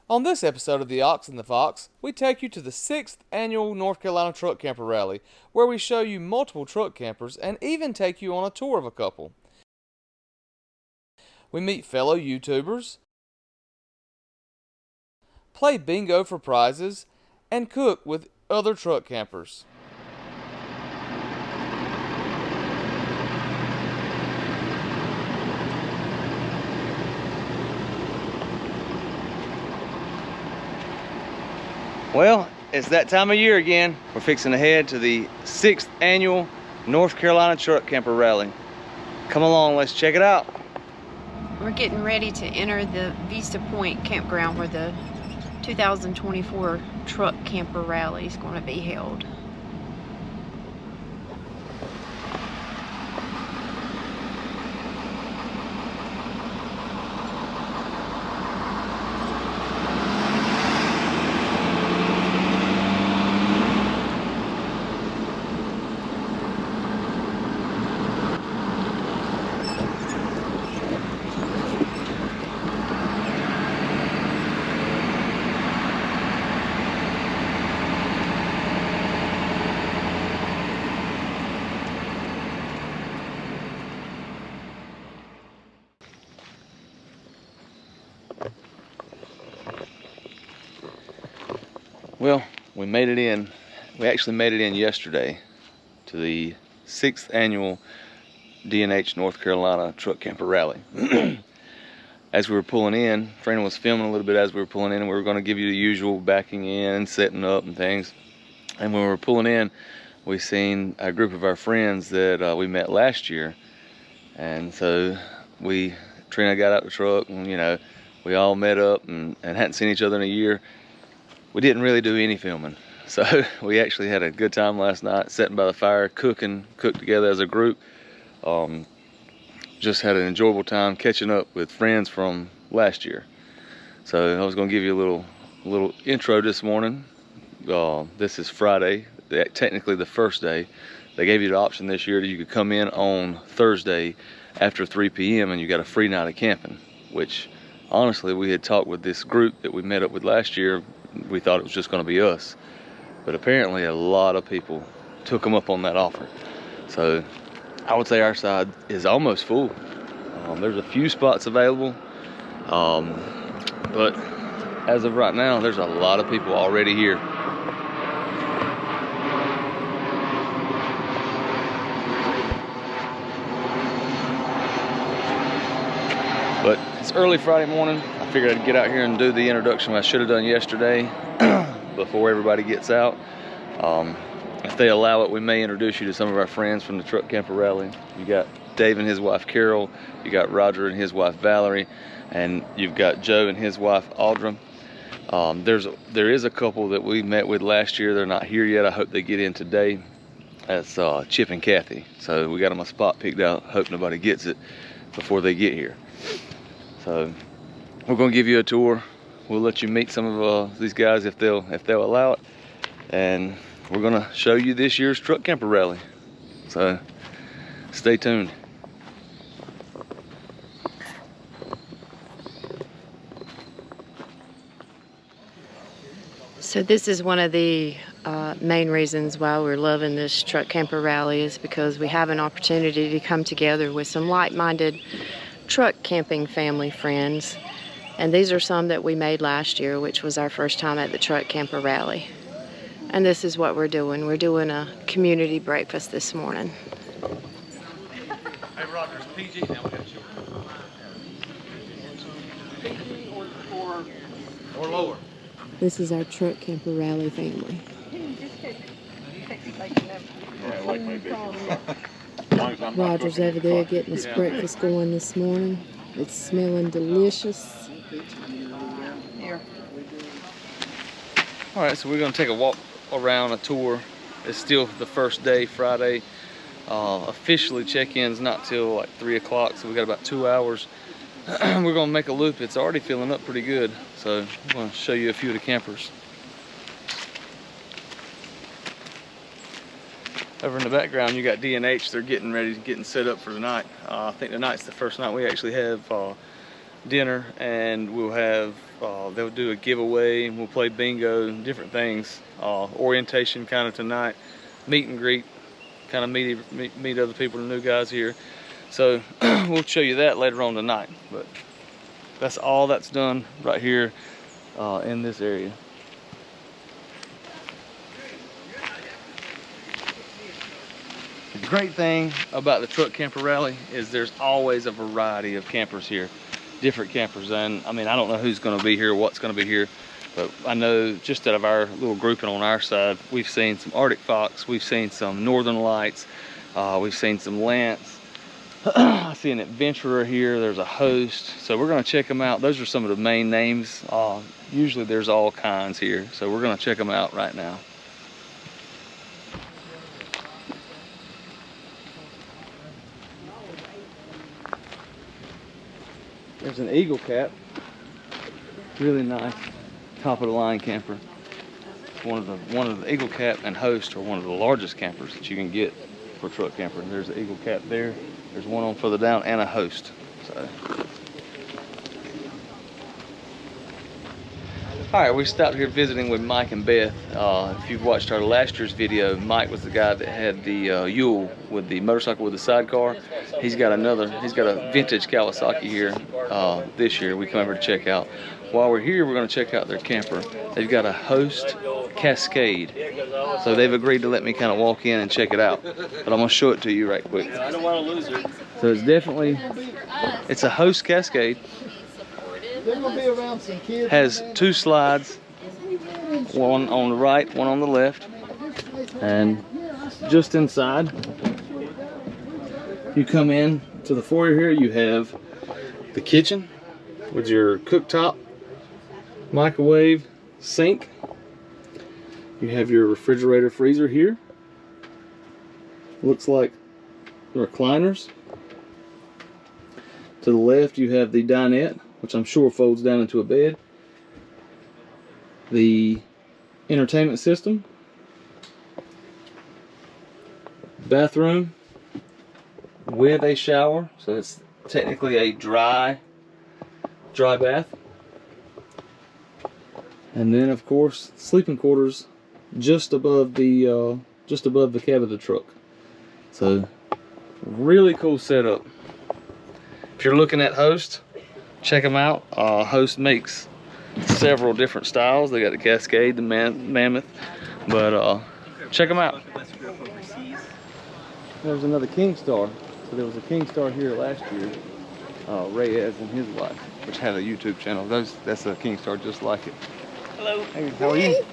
On this episode of The Ox and the Fox, we take you to the 6th Annual North Carolina Truck Camper Rally, where we show you multiple truck campers and even take you on a tour of a couple. We meet fellow YouTubers, play bingo for prizes, and cook with other truck campers. Well, it's that time of year again. We're fixing to head to the 6th Annual North Carolina Truck Camper Rally. Come along, let's check it out. We're getting ready to enter the Vista Point Campground where the 2024 Truck Camper Rally is going to be held. Well, we made it in. We actually made it in yesterday to the 6th Annual D&H North Carolina Truck Camper Rally. As we were pulling in, Fran was filming a little bit as we were pulling in, and we were going to give you the usual backing in and setting up and things. And when we were pulling in, we seen a group of our friends that we met last year. And so Trina got out the truck and, you know, we all met up and hadn't seen each other in a year. We didn't really do any filming, so we actually had a good time last night sitting by the fire, cooked together as a group. Just had an enjoyable time catching up with friends from last year. So I was going to give you a little intro this morning. This is Friday, technically the first day. They gave you the option this year that you could come in on Thursday after 3 p.m. and you got a free night of camping, which honestly we had talked with this group that we met up with last year. We thought it was just going to be us, but apparently a lot of people took them up on that offer. So I would say our side is almost full. There's a few spots available, but as of right now, there's a lot of people already here. But it's early Friday morning. I figured I'd get out here and do the introduction I should have done yesterday before everybody gets out. If they allow it, we may introduce you to some of our friends from the Truck Camper Rally. You got Dave and his wife Carol, you got Roger and his wife Valerie, and you've got Joe and his wife Audra. There is a couple that we met with last year. They're not here yet. I hope they get in today. That's Chip and Kathy. So we got them a spot picked out. Hope nobody gets it before they get here. So we're going to give you a tour. We'll let you meet some of these guys if they'll allow it, and we're going to show you this year's Truck Camper Rally. So stay tuned. So this is one of the main reasons why we're loving this Truck Camper Rally, is because we have an opportunity to come together with some like-minded truck camping family friends. And these are some that we made last year, which was our first time at the Truck Camper Rally. And this is what we're doing. We're doing a community breakfast this morning. Hey Roger, PG now, we got you. PG or lower. This is our Truck Camper Rally family. Roger's over there getting his breakfast going this morning. It's smelling delicious. All right, so we're going to take a walk around, a tour. It's still the first day, Friday. Officially check-in's not till like 3 o'clock, so we got about 2 hours. We're going to make a loop. It's already filling up pretty good, so I'm going to show you a few of the campers. Over in the background, you got D&H. They're getting ready, getting set up for the night. I think tonight's the first night we actually have dinner, and we'll have they'll do a giveaway, and we'll play bingo and different things. Orientation kind of tonight, meet and greet, kind of meet other people, the new guys here. So we'll show you that later on tonight. But that's all that's done right here in this area. The great thing about the Truck Camper Rally is there's always a variety of campers here, different campers. And I mean, I don't know who's going to be here, what's going to be here, but I know just out of our little grouping on our side, we've seen some Arctic Fox, we've seen some Northern Lights, we've seen some Lance. I see an Adventurer here, there's a Host, so we're going to check them out. Those are some of the main names. Usually there's all kinds here, so we're going to check them out right now. There's an Eagle Cap, really nice, top of the line camper. One of the Eagle Cap and Host are one of the largest campers that you can get for truck camper. There's an Eagle Cap there. There's one on further down and a Host. So, all right, we stopped here visiting with Mike and Beth. If you've watched our last year's video, Mike was the guy that had the Yule with the motorcycle with the sidecar. He's got a vintage Kawasaki here this year. We come over to check out. While we're here, we're going to check out their camper. They've got a Host Cascade. So they've agreed to let me kind of walk in and check it out. But I'm going to show it to you right quick. I don't want to lose it. So it's a Host Cascade. Has two slides, one on the right, one on the left, and just inside you come in to the foyer here. You have the kitchen with your cooktop, microwave, sink. You have your refrigerator freezer here. Looks like recliners. To the left you have the dinette, which I'm sure folds down into a bed. The entertainment system. Bathroom with a shower, so it's technically a dry bath. And then of course sleeping quarters just above the cab of the truck. So really cool setup. If you're looking at Host, check them out. Host makes several different styles. They got the Cascade, the Mammoth, but check them out. There's another King Star. So there was a King Star here last year. Reyes and his wife, which had a YouTube channel. That's a King Star just like it. Hello. Hey, how are you?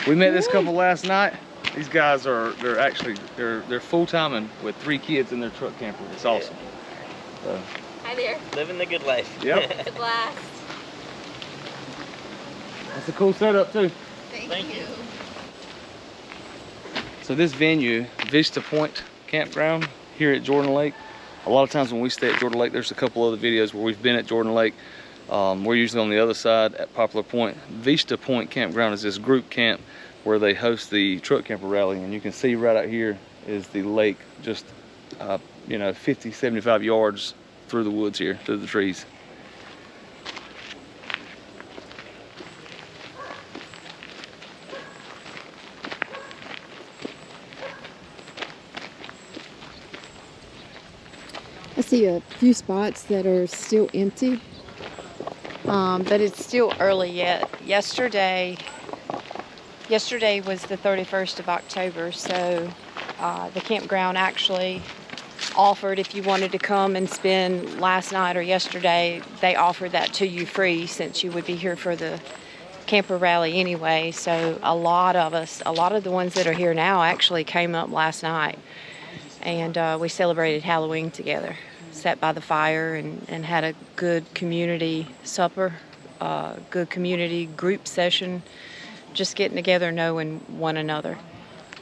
We met this couple last night. These guys they're full-time and with 3 kids in their truck camper. It's awesome. So, Hi there. Living the good life. yep. Good blast. That's a cool setup too. Thank you. So this venue, Vista Point Campground here at Jordan Lake. A lot of times when we stay at Jordan Lake, there's a couple other videos where we've been at Jordan Lake. We're usually on the other side at Poplar Point. Vista Point Campground is this group camp where they host the Truck Camper Rally, and you can see right out here is the lake, just 50, 75 yards through the woods here, through the trees. I see a few spots that are still empty, but it's still early yet. Yesterday was the 31st of October, so the campground actually offered, if you wanted to come and spend last night or yesterday, they offered that to you free since you would be here for the camper rally anyway. So a lot of the ones that are here now actually came up last night, and we celebrated Halloween together. Sat by the fire and had a good community supper, good community group session, just getting together, knowing one another.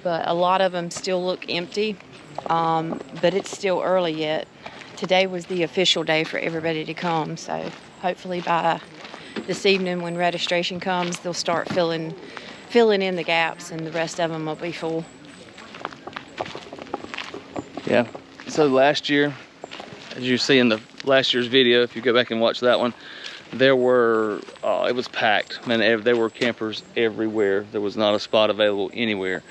But a lot of them still look empty, but it's still early yet. Today was the official day for everybody to come, so hopefully by this evening when registration comes, they'll start filling in the gaps, and the rest of them will be full. Yeah, so last year, as you see in the last year's video, if you go back and watch that one, there were, it was packed. Man, there were campers everywhere. There was not a spot available anywhere.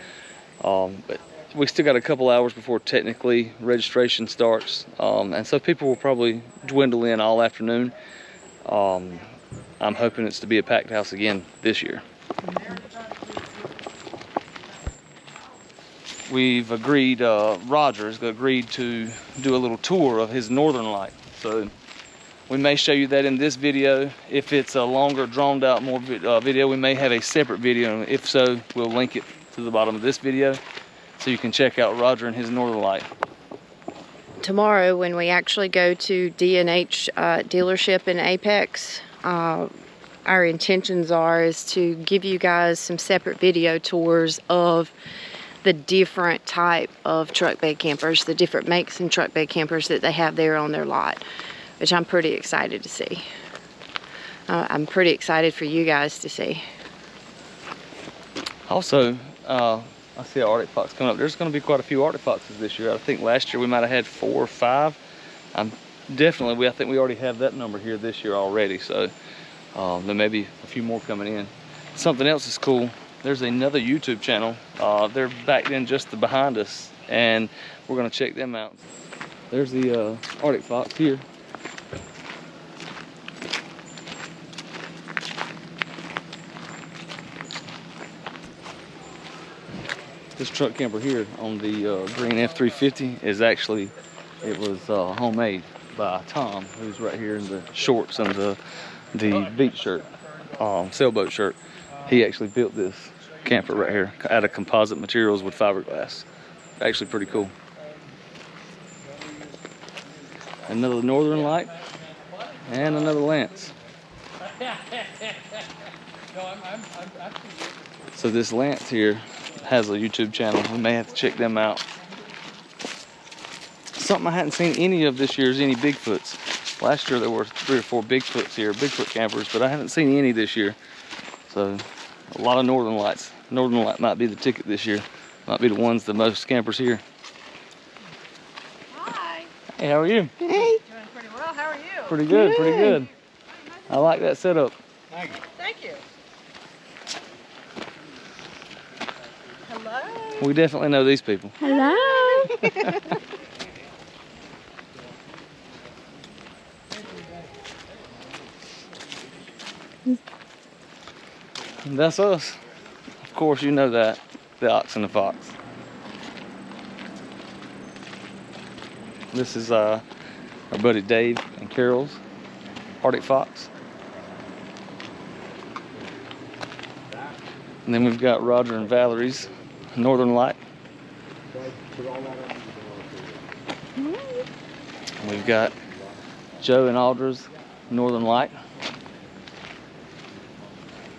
But we still got a couple hours before technically registration starts. And so people will probably dwindle in all afternoon. I'm hoping it's to be a packed house again this year. We've agreed, Roger has agreed to do a little tour of his Northern Lite. So we may show you that in this video. If it's a longer, drawn out more video, we may have a separate video. If so, we'll link it to the bottom of this video so you can check out Roger and his Northern Lite. Tomorrow, when we actually go to D&H dealership in Apex, our intentions is to give you guys some separate video tours of the different type of truck bed campers, the different makes and truck bed campers that they have there on their lot, which I'm pretty excited to see. I'm pretty excited for you guys to see. Also, I see an Arctic Fox coming up. There's going to be quite a few Arctic Foxes this year. I think last year we might have had 4 or 5. I think we already have that number here this year already. So there may be a few more coming in. Something else is cool. There's another YouTube channel. They're back in just behind us, and we're going to check them out. There's the Arctic Fox here. This truck camper here on the green F-350 is actually, it was homemade by Tom, who's right here in the shorts and the beach shirt, sailboat shirt. He actually built this camper right here out of composite materials with fiberglass. Actually pretty cool. Another Northern Lite and another Lance. So this Lance here has a YouTube channel. We may have to check them out. Something I hadn't seen any of this year is any Bigfoots. Last year there were 3 or 4 Bigfoots here, Bigfoot campers, but I haven't seen any this year. So a lot of Northern Lights. Northern Lite might be the ticket this year. Might be the ones the most campers here. Hi. Hey, how are you? Hey. Doing pretty well. How are you? Pretty good, pretty good. I like that setup. Thank you. Hello. We definitely know these people. Hello. And that's us. Of course, you know that. The Ox and the Fox. This is our buddy Dave and Carol's Arctic Fox. And then we've got Roger and Valerie's Northern Lite. And we've got Joe and Audra's Northern Lite.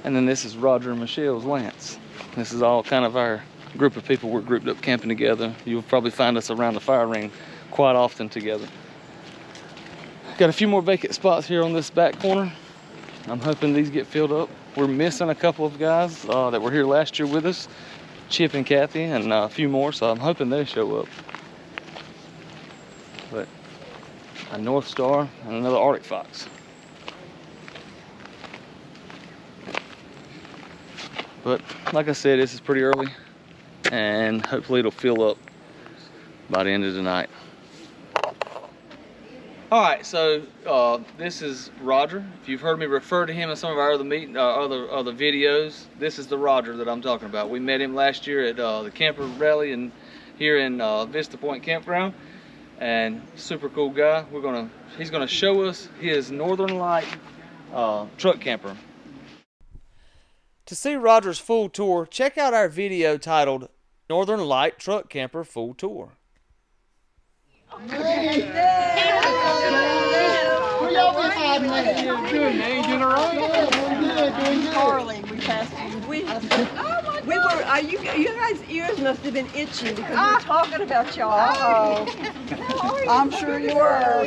And then this is Roger and Michelle's Lance. This is all kind of our group of people. We're grouped up camping together. You'll probably find us around the fire ring quite often together. Got a few more vacant spots here on this back corner. I'm hoping these get filled up. We're missing a couple of guys that were here last year with us, Chip and Kathy, and a few more, so I'm hoping they show up. But a North Star and another Arctic Fox. But like I said, this is pretty early, and hopefully it'll fill up by the end of the night. All right, so this is Roger. If you've heard me refer to him in some of our other other videos, this is the Roger that I'm talking about. We met him last year at the Camper Rally here in Vista Point Campground, and super cool guy. He's gonna show us his Northern Lite truck camper. To see Roger's full tour, check out our video titled Northern Lite Truck Camper Full Tour. Carly, we passed you. We were. You guys' ears must have been itching because we were talking about y'all. I'm sure you were.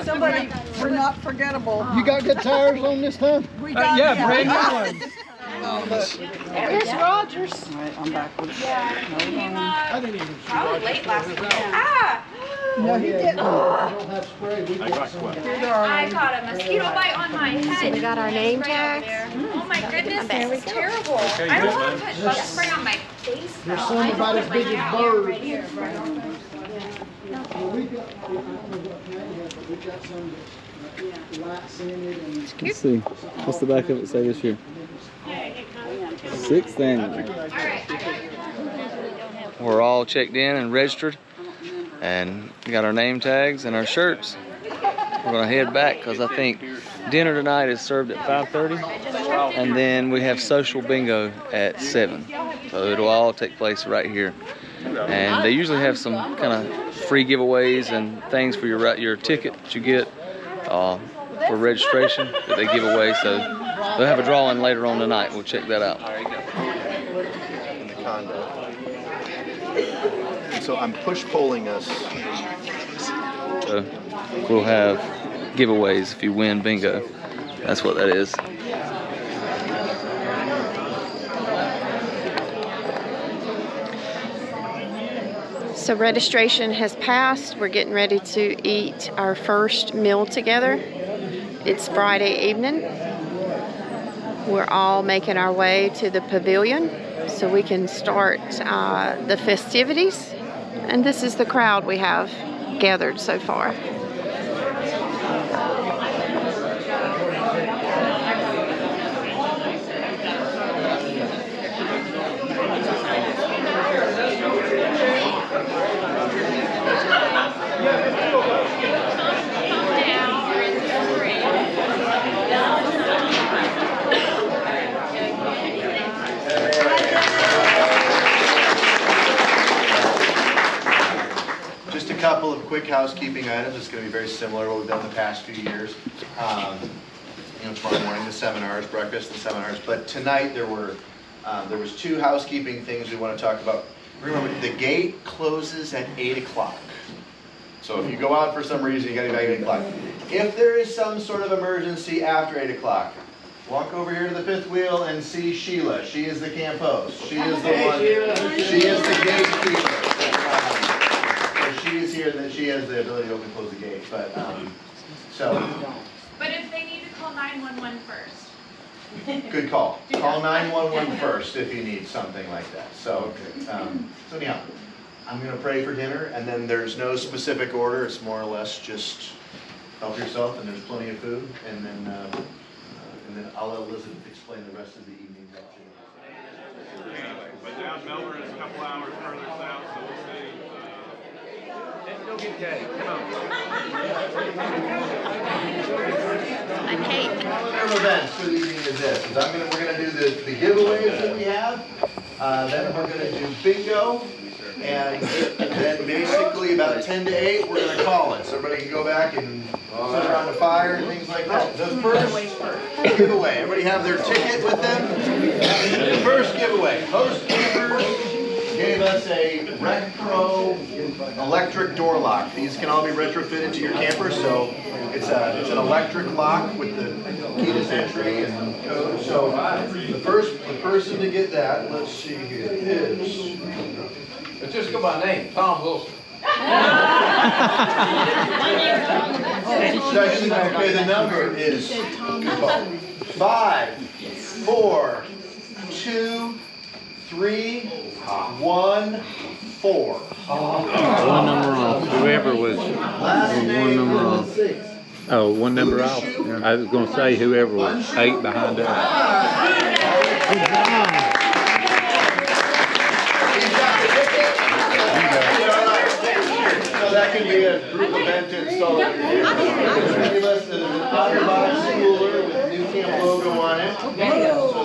Somebody, we're not forgettable. You got good tires on this time? We got brand new ones. Here's Rogers. All right, I'm backwards. I didn't even see Probably late last week. Ah! No, he didn't. We don't have spray. We got some. I caught a mosquito bite on my head. So we got our name Right over tags. there. Oh my goodness, this is terrible. I don't want to put bug spray on my face though. There's some about as big as birds. Well, we got, I don't know what kind you have, but we got some that's lights in it and. Let's see. What's the back of it say this year? 6th annual. We're all checked in and registered, and we got our name tags and our shirts. We're gonna head back because I think dinner tonight is served at 5:30, and then we have social bingo at 7. So it'll all take place right here. And they usually have some kind of free giveaways and things for your ticket that you get for registration that they give away. So they'll have a drawing later on tonight. We'll check that out. In the condo. So I'm push polling us. So we'll have giveaways if you win bingo. That's what that is. So registration has passed. We're getting ready to eat our first meal together. It's Friday evening. We're all making our way to the pavilion so we can start the festivities. And this is the crowd we have gathered so far. Just a couple of quick housekeeping items. It's going to be very similar to what we've done the past few years. Tomorrow morning the seminars, breakfast and seminars. But tonight there was 2 housekeeping things we want to talk about. Remember, the gate closes at 8 o'clock. So if you go out for some reason, you got to be back at 8 o'clock. If there is some sort of emergency after 8 o'clock, walk over here to the 5th wheel and see Sheila. She is the camp host. She is the one. She is the gatekeeper. So she is here, and then she has the ability to open and close the gate. But But if they need to call 911 first. good call. Call 911 first if you need something like that. So anyhow, I'm going to pray for dinner, and then there's no specific order. It's more or less just help yourself, and there's plenty of food, and then I'll let Elizabeth explain the rest of the evening. But down Melbourne is a couple hours further south, so we'll see. Let's go get cake. Come on. A cake. Other events for the evening is this: we're gonna do the giveaways that we have. Then we're gonna do bingo, and then basically about 10 to 8 we're gonna call it. So everybody can go back and sit around the fire and things like that. The first giveaway. Everybody have their ticket with them. The first giveaway. Host Campers gave us a Rec Pro electric door lock. These can all be retrofitted to your camper, so it's an electric lock with the keyless entry and code. So the person to get that, let's see here, is. Let's just go by name, Tom Wilson. Okay, the number is 5, 4, 2, 3, 1, 4. One number off. Whoever was Last one number off. Oh, one number off. Shoot. I was going to say whoever was 8 behind us. So that can be a group event to install at your camper. Give us an out-of-box cooler with new camp logo on it. So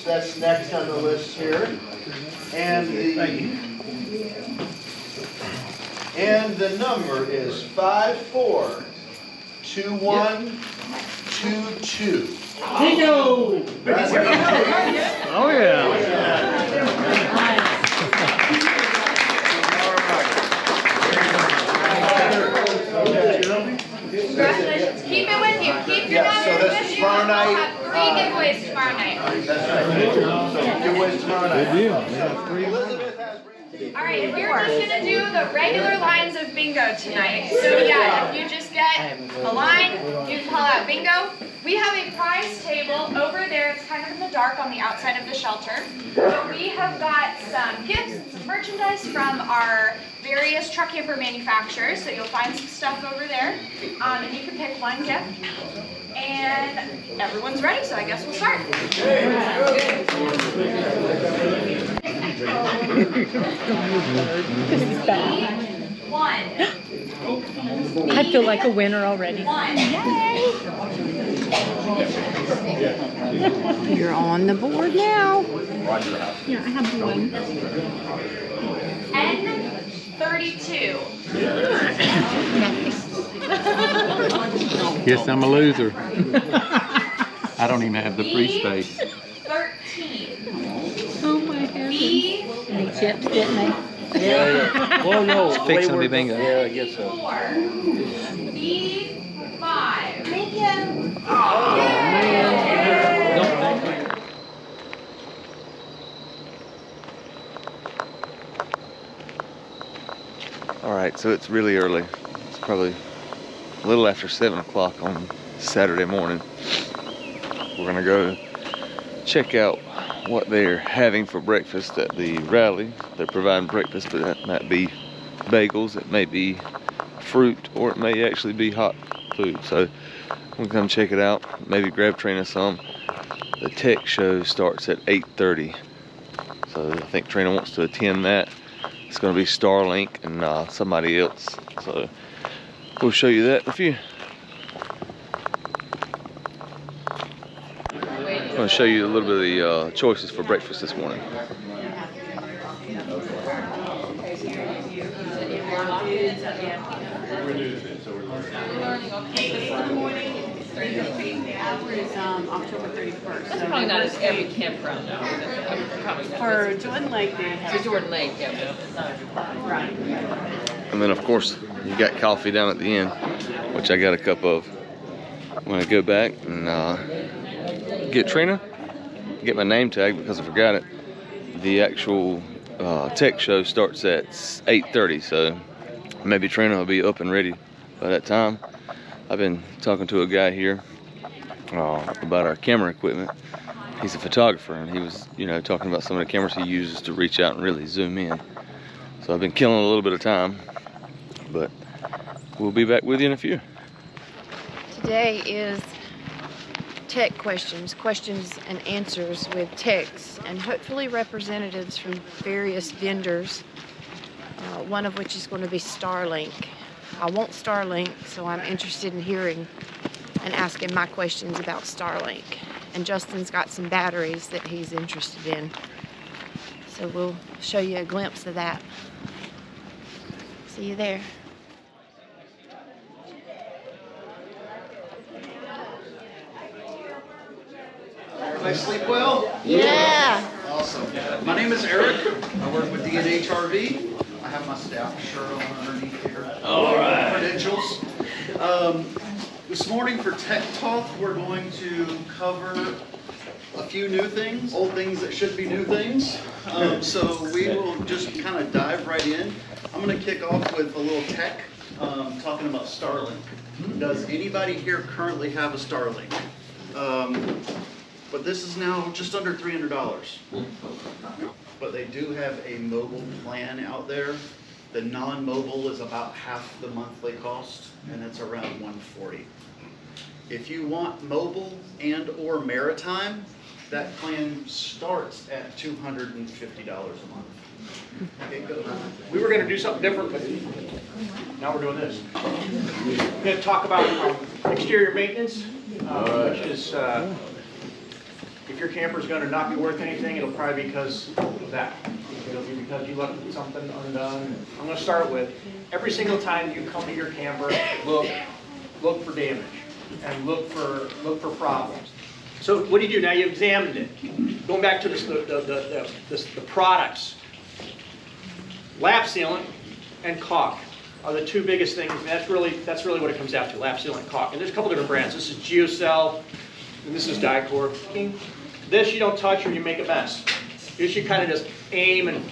that's next on the list here. And the number is 542122. Bingo! Oh, yeah. Congratulations. Keep it with you. Keep your Yeah, so numbers that's with you. tomorrow night. We'll have 3 giveaways tomorrow night. That's right. So giveaways tomorrow night. Good deal. Yeah, 3. Elizabeth has. All right, we're just gonna do the regular lines of bingo tonight. So yeah, if you just get a line, you can call out bingo. We have a prize table over there. It's kind of in the dark on the outside of the shelter. But we have got some gifts and some merchandise from our various truck camper manufacturers. So you'll find some stuff over there. And you can pick one gift. And everyone's ready, so I guess we'll start. I feel like a winner already. You're on the board now. Yeah, I have one. N32. Guess I'm a loser. I don't even have the free space. 13. Oh my goodness. B. They chips, didn't they? Yeah. Well, no. It's fixing to be bingo. Yeah, I guess so. 4. B5. Thank you. All right, so it's really early. It's probably a little after 7 o'clock on Saturday morning. We're gonna go check out what they're having for breakfast at the rally. They're providing breakfast, but that might be bagels, it may be fruit, or it may actually be hot food. So we'll come check it out, maybe grab Trina some. The tech show starts at 8:30. So I think Trina wants to attend that. It's going to be Starlink and somebody else. So we'll show you that in a few. I'm going to show you a little bit of the choices for breakfast this morning. October 31st. That's probably not as every campground now. For Jordan Lake, they have. For Jordan Lake, yeah. Right. And then of course you got coffee down at the end, which I got a cup of. When I go back and get Trina, get my name tag because I forgot it. The actual tech show starts at 8:30, so maybe Trina will be up and ready by that time. I've been talking to a guy here about our camera equipment. He's a photographer, and he was, talking about some of the cameras he uses to reach out and really zoom in. So I've been killing a little bit of time, but we'll be back with you in a few. Today is tech questions and answers with techs, and hopefully representatives from various vendors, one of which is going to be Starlink. I want Starlink, so I'm interested in hearing and asking my questions about Starlink. And Justin's got some batteries that he's interested in. So we'll show you a glimpse of that. See you there. Everybody sleep well? Yeah. Awesome. My name is Eric. I work with D&H RV. I have my staff shirt on underneath here. All right. Credentials. This morning for Tech Talk, we're going to cover a few new things, old things that should be new things. So we will just kind of dive right in. I'm going to kick off with a little tech, talking about Starlink. Does anybody here currently have a Starlink? But this is now just under $300. But they do have a mobile plan out there. The non-mobile is about half the monthly cost, and it's around $140. If you want mobile and or maritime, that plan starts at $250 a month. Okay, go. We were going to do something different, but now we're doing this. We're going to talk about exterior maintenance, which is, if your camper is going to not be worth anything, it'll probably be because of that. It'll be because you left something undone. I'm going to start with, every single time you come to your camper, look for damage and look for problems. So what do you do? Now you've examined it. Going back to the products, lap sealant and caulk are the two biggest things. And that's really what it comes down to: lap sealant and caulk. And there's a couple different brands. This is Geocell, and this is Dicor. This you don't touch or you make a mess. This you kind of just aim and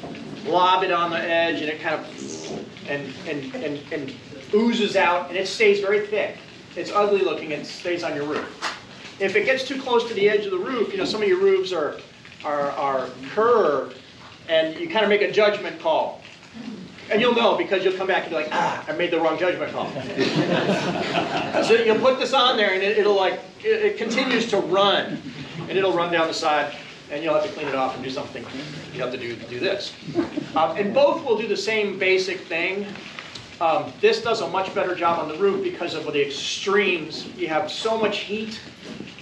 lob it on the edge, and it kind of and oozes out, and it stays very thick. It's ugly looking and stays on your roof. If it gets too close to the edge of the roof, you know, some of your roofs are curved, and you kind of make a judgment call. And you'll know because you'll come back and be like, ah, I made the wrong judgment call. So you'll put this on there, and it continues to run, and it'll run down the side, and you'll have to clean it off and do something. You have to do this. And both will do the same basic thing. This does a much better job on the roof because of the extremes. You have so much heat.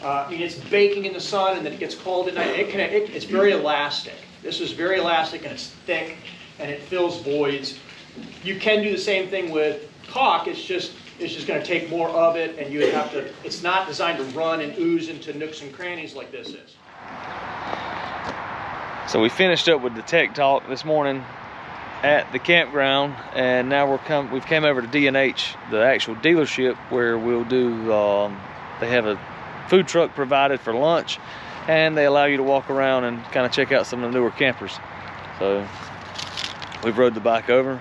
I mean, it's baking in the sun, and then it gets cold at night. It's very elastic. This is very elastic, and it's thick, and it fills voids. You can do the same thing with caulk. It's just going to take more of it, and you would have to. It's not designed to run and ooze into nooks and crannies like this is. So we finished up with the tech talk this morning at the campground, and now we've come over to D&H, the actual dealership, where we'll do. They have a food truck provided for lunch, and they allow you to walk around and kind of check out some of the newer campers. So we've rode the bike over.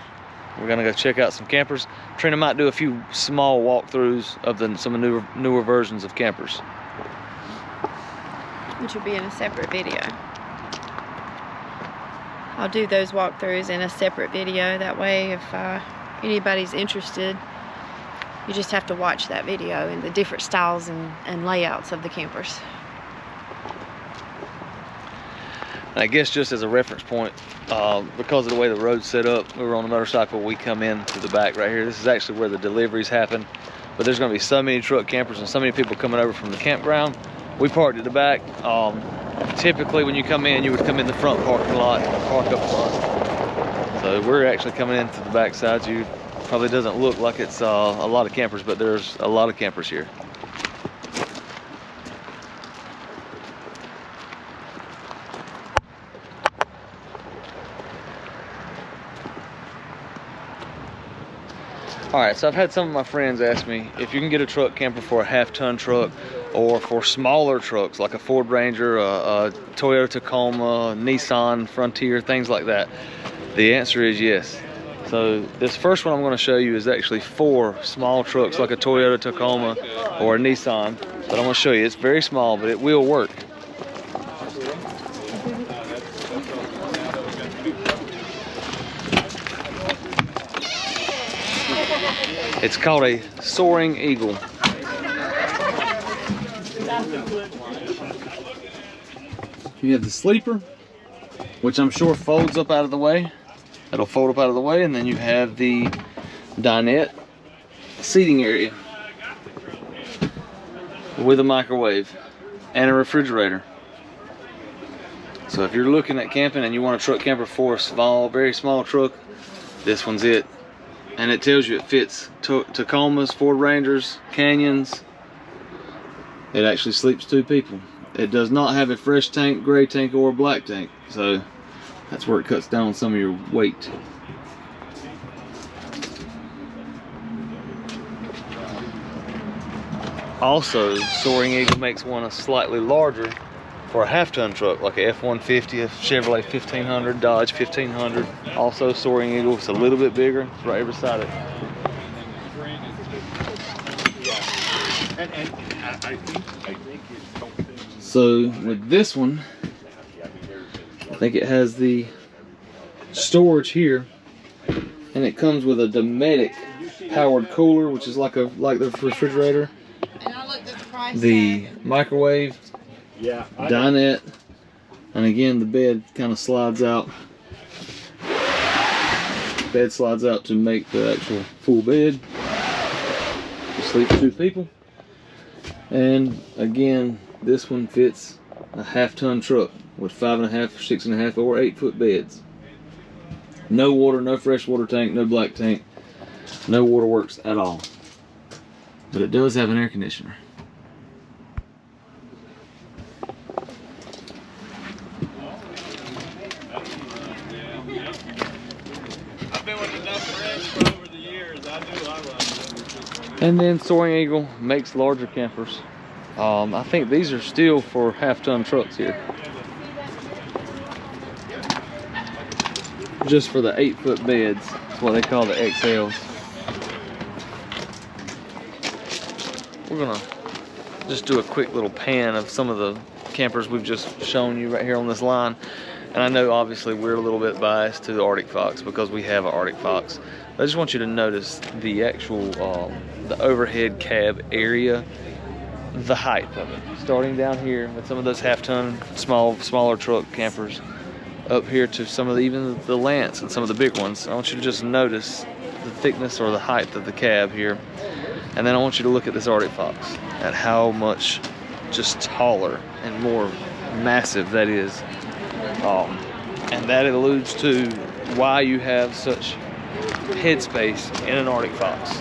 We're gonna go check out some campers. Trina might do a few small walkthroughs of some newer versions of campers, which will be in a separate video. I'll do those walkthroughs in a separate video. That way, if anybody's interested, you just have to watch that video and the different styles and layouts of the campers. I guess just as a reference point, because of the way the road's set up, we were on a motorcycle, we come in to the back right here. This is actually where the deliveries happen, but there's gonna be so many truck campers and so many people coming over from the campground. We parked at the back. Typically when you come in, you would come in the front parking lot and park up front. So we're actually coming into the back side. You probably doesn't look like it's a lot of campers, but there's a lot of campers here. All right, so I've had some of my friends ask me if you can get a truck camper for a half-ton truck or for smaller trucks like a Ford Ranger, a Toyota Tacoma, Nissan Frontier, things like that. The answer is yes. So this first one I'm going to show you is actually for small trucks like a Toyota Tacoma or a Nissan. But I'm going to show you, it's very small, but it will work. It's called a Soaring Eagle. You have the sleeper, which I'm sure folds up out of the way. It'll fold up out of the way, and then you have the dinette seating area with a microwave and a refrigerator. So if you're looking at camping and you want a truck camper for a small, very small truck, this one's it. And it tells you it fits Tacomas, Ford Rangers, Canyons. It actually sleeps 2 people. It does not have a fresh tank, gray tank, or a black tank. So that's where it cuts down on some of your weight. Also, Soaring Eagle makes one slightly larger for a half-ton truck, like a F-150, a Chevrolet 1500, Dodge 1500. Also Soaring Eagle, it's a little bit bigger. It's right beside it. So with this one, I think it has the storage here, and it comes with a Dometic powered cooler, which is like the refrigerator, the microwave, dinette, and again the bed kind of slides out. Bed slides out to make the actual full bed. You sleep 2 people. And again, this one fits a half-ton truck with 5.5, 6.5, or 8-foot beds. No water, no fresh water tank, no black tank, no waterworks at all. But it does have an air conditioner. I've been with enough friends for over the years. I love it. And then Soaring Eagle makes larger campers. I think these are still for half-ton trucks here. just for the 8-foot beds. That's what they call the XLs. We're gonna just do a quick little pan of some of the campers we've just shown you right here on this line. And I know obviously we're a little bit biased to the Arctic Fox because we have an Arctic Fox. But I just want you to notice the actual, the overhead cab area, the height of it. Starting down here with some of those half-ton, smaller truck campers, up here to some of even the Lance and some of the big ones. I want you to just notice the thickness or the height of the cab here. And then I want you to look at this Arctic Fox, at how much just taller and more massive that is. And that alludes to why you have such headspace in an Arctic Fox.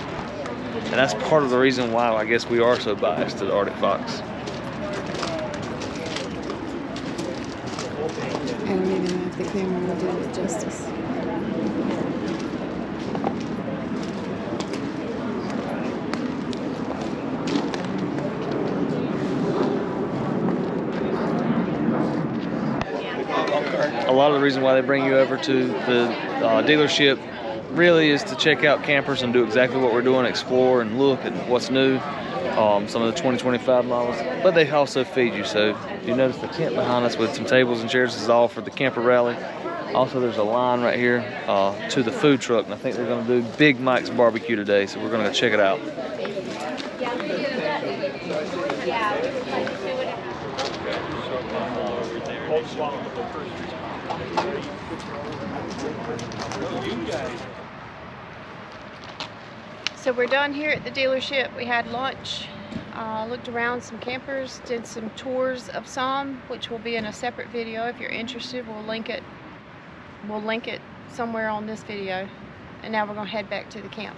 And that's part of the reason why I guess we are so biased to the Arctic Fox. I don't even know if the camera will do it justice. A lot of the reason why they bring you over to the dealership really is to check out campers and do exactly what we're doing, explore and look at what's new, some of the 2025 models, but they also feed you. So you notice the tent behind us with some tables and chairs. This is all for the camper rally. Also, there's a line right here to the food truck, and I think they're going to do Big Mike's barbecue today, so we're going to go check it out. So we're done here at the dealership. We had lunch, looked around some campers, did some tours of some, which will be in a separate video. If you're interested, we'll link it somewhere on this video. And now we're gonna head back to the camp.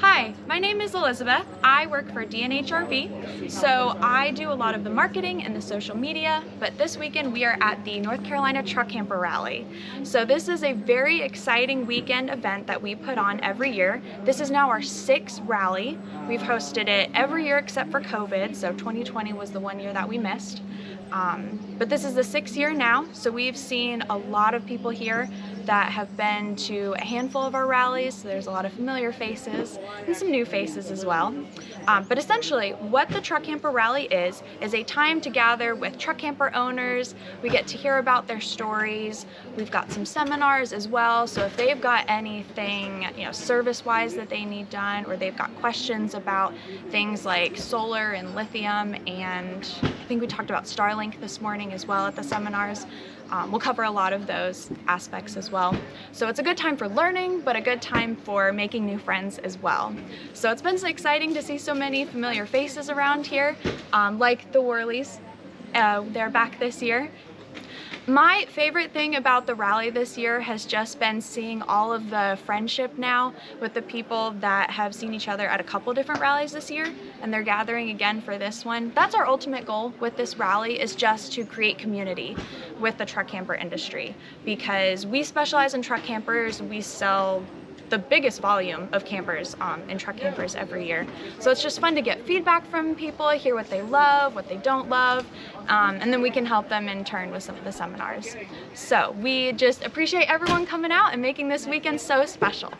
Hi, my name is Elizabeth. I work for D&H RV, so I do a lot of the marketing and the social media, but this weekend we are at the North Carolina Truck Camper Rally. So this is a very exciting weekend event that we put on every year. This is now our 6th rally. We've hosted it every year except for COVID, so 2020 was the one year that we missed. But this is the 6th year now, so we've seen a lot of people here that have been to a handful of our rallies, so there's a lot of familiar faces and some new faces as well. But essentially, what the Truck Camper Rally is a time to gather with truck camper owners. We get to hear about their stories. We've got some seminars as well, so if they've got anything, service-wise that they need done, or they've got questions about things like solar and lithium, and I think we talked about Starlink this morning as well at the seminars. We'll cover a lot of those aspects as well. So it's a good time for learning, but a good time for making new friends as well. So it's been so exciting to see so many familiar faces around here, like the Worleys. They're back this year. My favorite thing about the rally this year has just been seeing all of the friendship now with the people that have seen each other at a couple different rallies this year, and they're gathering again for this one. That's our ultimate goal with this rally, is just to create community with the truck camper industry, because we specialize in truck campers. We sell the biggest volume of campers in truck campers every year. So it's just fun to get feedback from people, hear what they love, what they don't love, and then we can help them in turn with some of the seminars. So we just appreciate everyone coming out and making this weekend so special.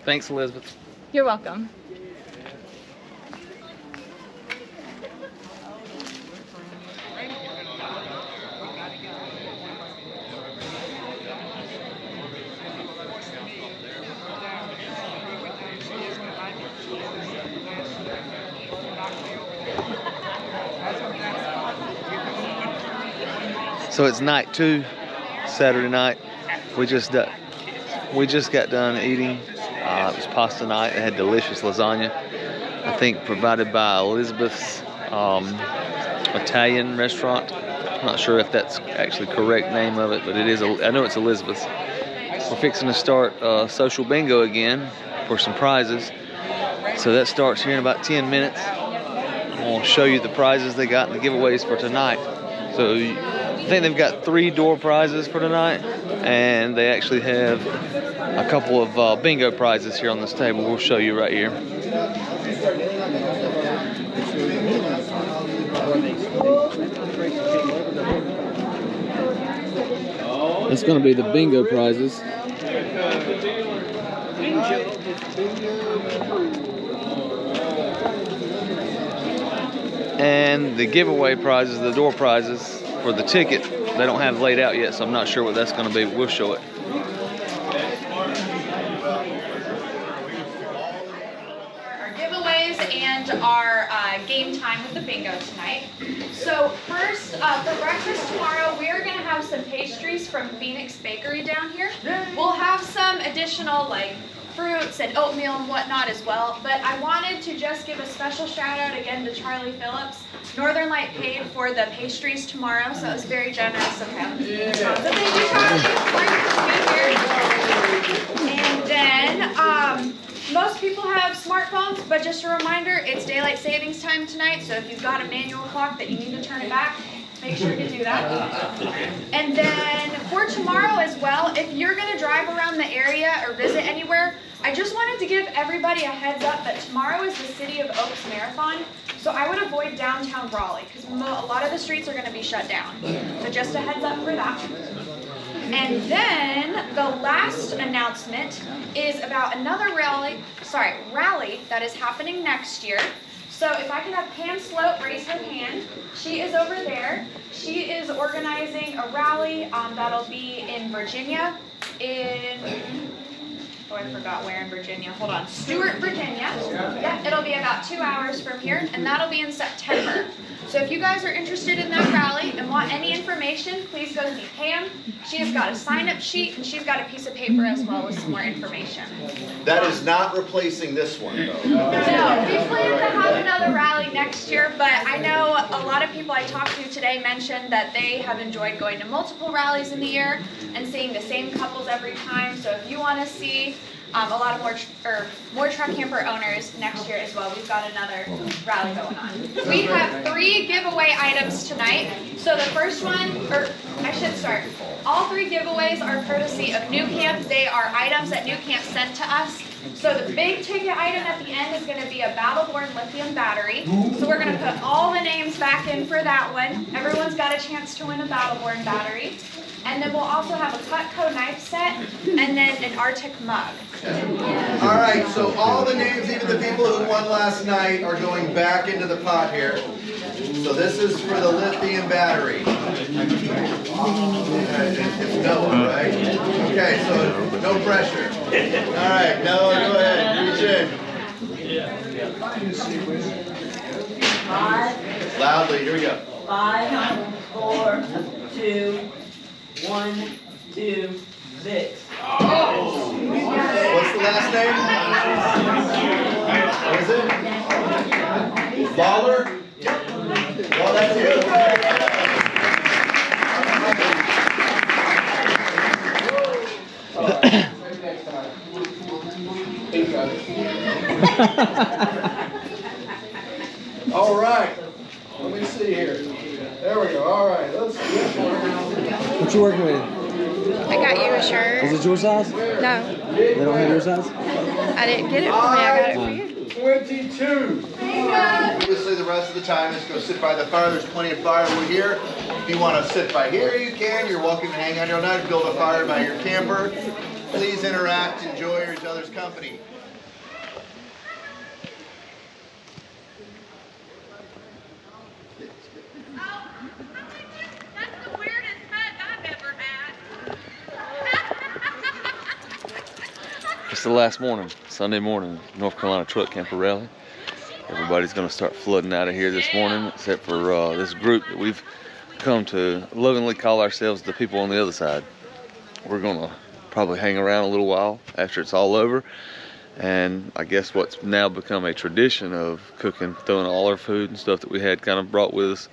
Thanks, Elizabeth. You're welcome. So it's night 2, Saturday night. We just got done eating. It was pasta night. It had delicious lasagna, I think provided by Elizabeth's Italian restaurant. I'm not sure if that's actually the correct name of it, but it is. I know it's Elizabeth's. We're fixing to start social bingo again for some prizes. So that starts here in about 10 minutes. I'll show you the prizes they got and the giveaways for tonight. So I think they've got 3 door prizes for tonight, and they actually have a couple of bingo prizes here on this table. We'll show you right here. That's going to be the bingo prizes. And the giveaway prizes, the door prizes for the ticket, they don't have laid out yet, so I'm not sure what that's going to be, but we'll show it. Our giveaways and our game time with the bingo tonight. So first, for breakfast tomorrow, we are going to have some pastries from Phoenix Bakery down here. We'll have some additional like fruits and oatmeal and whatnot as well, but I wanted to just give a special shout out again to Charlie Phillips. Northern Lite paid for the pastries tomorrow, so it was very generous of him. So thank you, Charlie, for being here. And then most people have smartphones, but just a reminder, it's daylight savings time tonight, so if you've got a manual clock that you need to turn it back, make sure to do that. And then for tomorrow as well, if you're going to drive around the area or visit anywhere, I just wanted to give everybody a heads up that tomorrow is the City of Oaks Marathon, so I would avoid downtown Raleigh because a lot of the streets are going to be shut down. So just a heads up for that. And then the last announcement is about another rally that is happening next year. So if I can have Pam Sloat raise her hand, she is over there. She is organizing a rally that'll be in Virginia, oh, I forgot where in Virginia. Hold on. Stuart, Virginia. Yeah, it'll be about 2 hours from here, and that'll be in September. So if you guys are interested in that rally and want any information, please go see Pam. She has got a sign-up sheet, and she's got a piece of paper as well with some more information. That is not replacing this one, though. No, we plan to have another rally next year, but I know a lot of people I talked to today mentioned that they have enjoyed going to multiple rallies in the year and seeing the same couples every time. So if you want to see a lot of more truck camper owners next year as well, we've got another rally going on. We have 3 giveaway items tonight. So the first one, or I should start. All 3 giveaways are courtesy of New Camp. They are items that New Camp sent to us. So the big ticket item at the end is going to be a Battle-Born lithium battery. So we're going to put all the names back in for that one. Everyone's got a chance to win a Battle-Born battery. And then we'll also have a Cutco knife set and then an Arctic mug. All right, so all the names, even the people who won last night, are going back into the pot here. So this is for the lithium battery. It's Noah, right? Okay, so no pressure. All right, Noah, go ahead, reach in. Loudly, here we go. 5, 4, 2, 1, 2, 6. What's the last name? What is it? Baller? Well, that's you. All right. Let me see here. There we go. All right. Let's see. What you working with? I got you a shirt. Is it your size? No. They don't have your size? I didn't get it for me. I got it for you. 22. Obviously, the rest of the time is go sit by the fire. There's plenty of firewood here. If you want to sit by here, you can. You're welcome to hang on your night, build a fire by your camper. Please interact, enjoy each other's company. It's the last morning, Sunday morning, North Carolina Truck Camper Rally. Everybody's going to start flooding out of here this morning, except for this group that we've come to lovingly call ourselves the people on the other side. We're going to probably hang around a little while after it's all over. And I guess what's now become a tradition of cooking, throwing all our food and stuff that we had kind of brought with us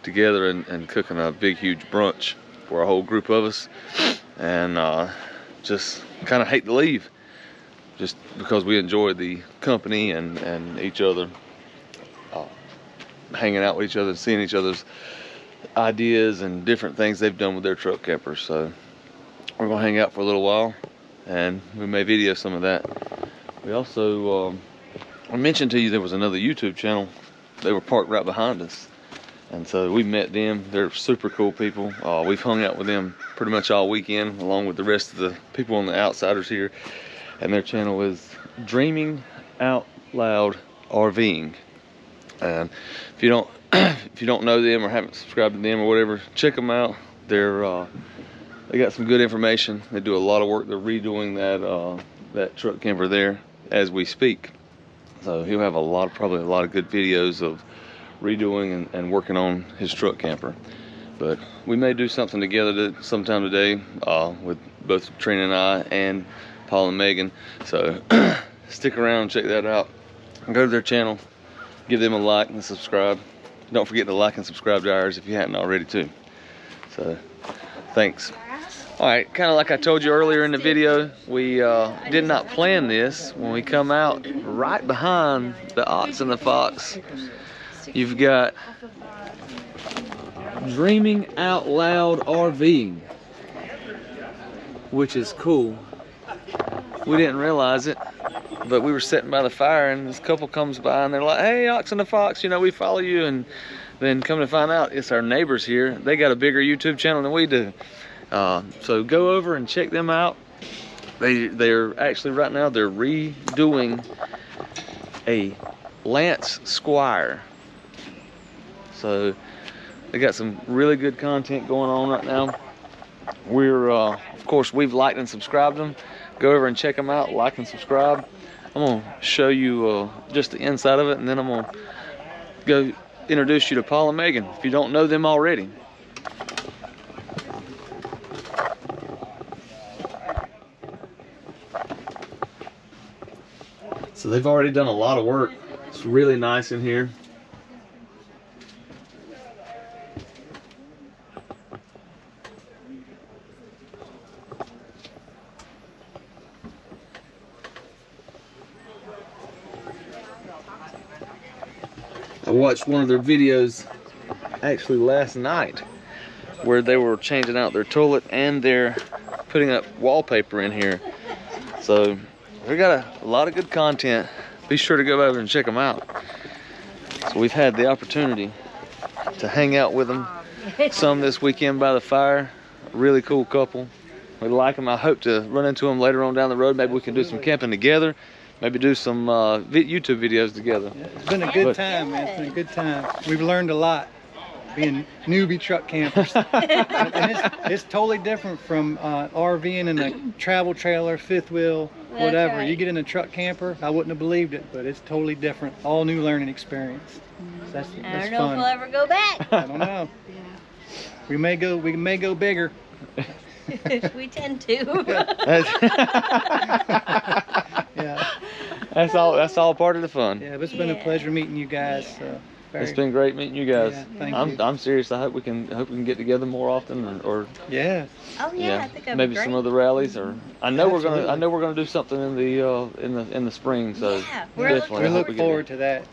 together and cooking a big, huge brunch for a whole group of us. And just kind of hate to leave, just because we enjoy the company and each other, hanging out with each other and seeing each other's ideas and different things they've done with their truck campers. So we're gonna hang out for a little while and we may video some of that. We also, I mentioned to you there was another YouTube channel. They were parked right behind us. And so we met them. They're super cool people. We've hung out with them pretty much all weekend, along with the rest of the people on the outsiders here. And their channel is Dreaming Out Loud RVing. And if you don't know them or haven't subscribed to them or whatever, check them out. They got some good information. They do a lot of work. They're redoing that truck camper there as we speak. So he'll have probably a lot of good videos of redoing and working on his truck camper. But we may do something together sometime today with both Trina and I and Paul and Magen. So stick around and check that out. Go to their channel, give them a like and subscribe. Don't forget to like and subscribe to ours if you hadn't already too. So thanks. All right, kind of like I told you earlier in the video, we did not plan this. When we come out right behind the Ox and the Fox, you've got Dreaming Out Loud RVing, which is cool. We didn't realize it, but we were sitting by the fire and this couple comes by and they're like, hey, Ox and the Fox, you know, we follow you. And then come to find out it's our neighbors here. They got a bigger YouTube channel than we do. So go over and check them out. They're actually right now they're redoing a Lance Squire. So they got some really good content going on right now. We're of course we've liked and subscribed them. Go over and check them out, like and subscribe. I'm gonna show you just the inside of it, and then I'm gonna go introduce you to Paul and Magen if you don't know them already. So they've already done a lot of work. It's really nice in here. I watched one of their videos actually last night where they were changing out their toilet and they're putting up wallpaper in here. So they got a lot of good content. Be sure to go over and check them out. So we've had the opportunity to hang out with them some this weekend by the fire. Really cool couple. We like them. I hope to run into them later on down the road. Maybe we can do some camping together. Maybe do some YouTube videos together. It's been a good time, man. It's been a good time. We've learned a lot being newbie truck campers. And it's totally different from RVing in a travel trailer, fifth wheel, whatever. Right. You get in a truck camper, I wouldn't have believed it, but it's totally different. All new learning experience. So that's I don't know fun. if we'll ever go back. I don't know. We may go bigger. We tend to. Yeah. That's all part of the fun. Yeah, but it's been a pleasure meeting you guys. It's been great meeting you guys. Yeah, thank you. I'm serious. I hope we can get together more often, or yeah. Oh yeah, I think that'd maybe be great. some other rallies, or I know we're gonna do something in the spring. So yeah, definitely we look forward to that.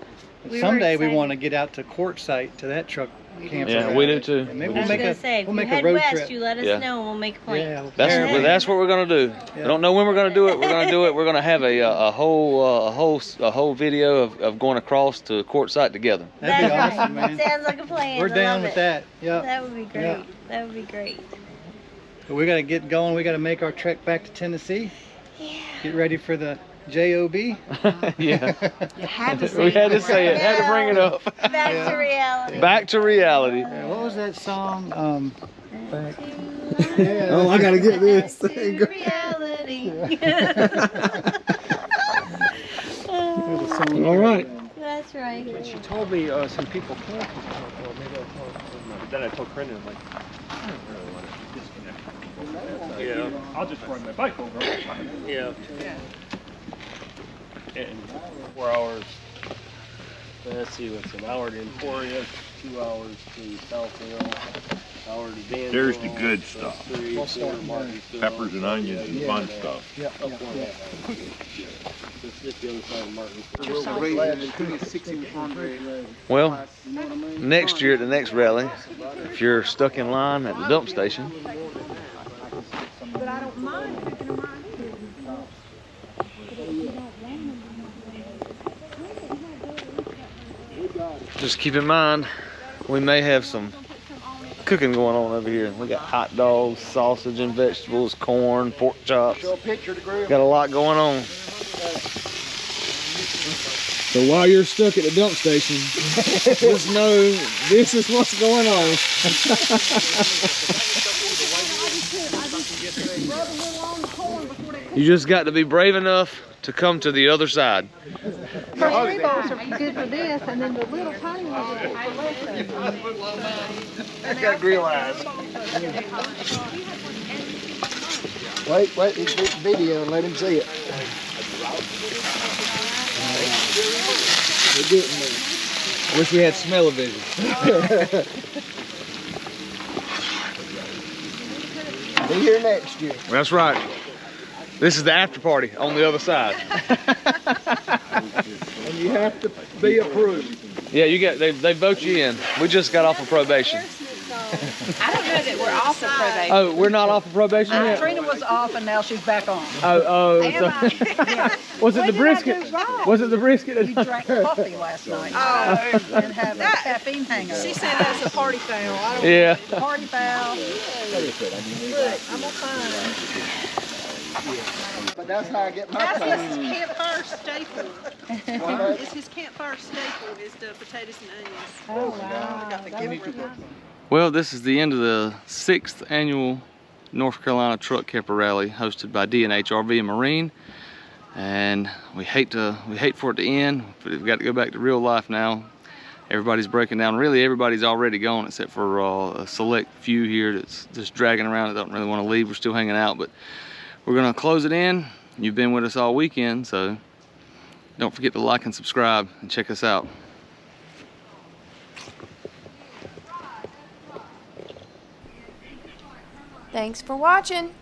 Someday we want to get out to Quartzite to that truck camper. Yeah, we do too. Maybe I was gonna say, if you head west, you let us know and we'll make a plan. Yeah, that's what we're gonna do. I don't know when we're gonna do it. We're gonna do it. We're gonna have a whole video of going across to Quartzite together. That'd be awesome, man. Sounds like a plan. We're down with that. Yeah. That would be great. Yeah. That would be great. But we gotta get going. We gotta make our trek back to Tennessee. Yeah. Get ready for the JOB. Yeah. You had to say we had to say it. Had to bring it up. Back to reality. Back to reality. Yeah, what was that song? Back. Yeah. Oh, I gotta get this. Back to reality. All right. That's right. She told me some people camping. Well, maybe I'll tell her. Then I told Brendan, I'm like, I don't really want to disconnect. Yeah. I'll just ride my bike over. Yeah. And 4 hours. Let's see, what's an hour to Emporia, 2 hours to Southville, hour to Danville. There's the good stuff. 3 to Martinsville. Peppers and onions and fun stuff. Yeah. It's just the other side of Martinsville. Well, next year at the next rally, if you're stuck in line at the dump station, But I don't mind picking them right just keep in mind we may have some cooking going on over here. We got hot dogs, sausage and vegetables, corn, pork chops. Show a picture to grill. Got a lot going on. So while you're stuck at the dump station, just know this is what's going on. You just got to be brave enough to come to the other side. First three balls are good for this, and then the little tiny ones are for less. That's got grill eyes. Wait, he's doing video and let him see it. We're getting there. I wish we had smell-o-vision. Be here next year. That's right. This is the after party on the other side. And you have to be approved. Yeah, they vote you in. We just got off of probation. I don't know that we're off of probation. Oh, we're not off of probation yet? Trina was off and now she's back on. Oh, so, was it the brisket? Was it the brisket? You drank coffee last night. And have a caffeine hangover. She said that's a party foul. Yeah. Party foul. Look, I'm gonna find But that's how I get my That's pay. his campfire staple. It's his campfire staple is the potatoes and onions. Oh, wow. Got the gift. Well, this is the end of the 6th annual North Carolina Truck Camper Rally hosted by D&H RV Marine. And we hate for it to end, but we've got to go back to real life now. Everybody's breaking down. Really, everybody's already gone except for a select few here that's just dragging around that don't really want to leave. We're still hanging out, but we're gonna close it in. You've been with us all weekend, so don't forget to like and subscribe and check us out. Thanks for watching.